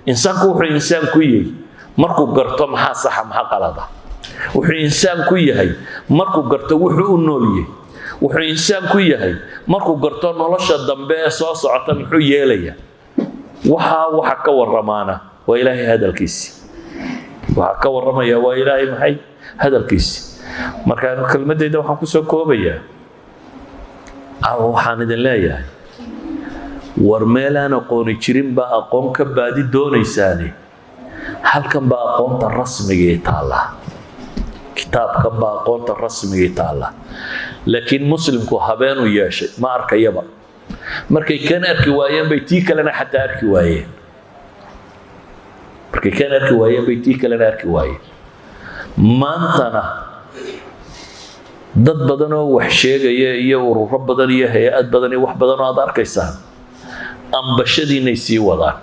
insaanku wuxuu insaan ku yahay markuu garto maxaa saxa maxaa qalada wuxuu insaan ku yahay markuu garto wuxuu u nool yahay wuxuu insaan ku yahay markuu garto nolosha dambe ee soo socota muxuu yeelaya waxa ka waramaana waa ilaahay hadalkiisa waxa ka waramaya waa ilaahay maxay hadalkiisa marka kelmadayda waxaan ku soo koobayaa waxaan idin leeyahay war meel aan aqooni jirin baa aqoon ka baadi doonaysaane halkan baa aqoonta rasmiga ee taala kitaabkan baa aqoonta rasmiga ee taala laakiin muslimku habeenu yeeshay ma arkayaba markay kan arki waayeen bay tii kalena xataa arki waayeen markay kan arki waayeen bay tii kalena arki waayeen maantana dad badan oo wax sheegaya iyo ururo badan iyo hay'ad badan iyo wax badan oo aad arkaysaan ambashadiinay sii wadaan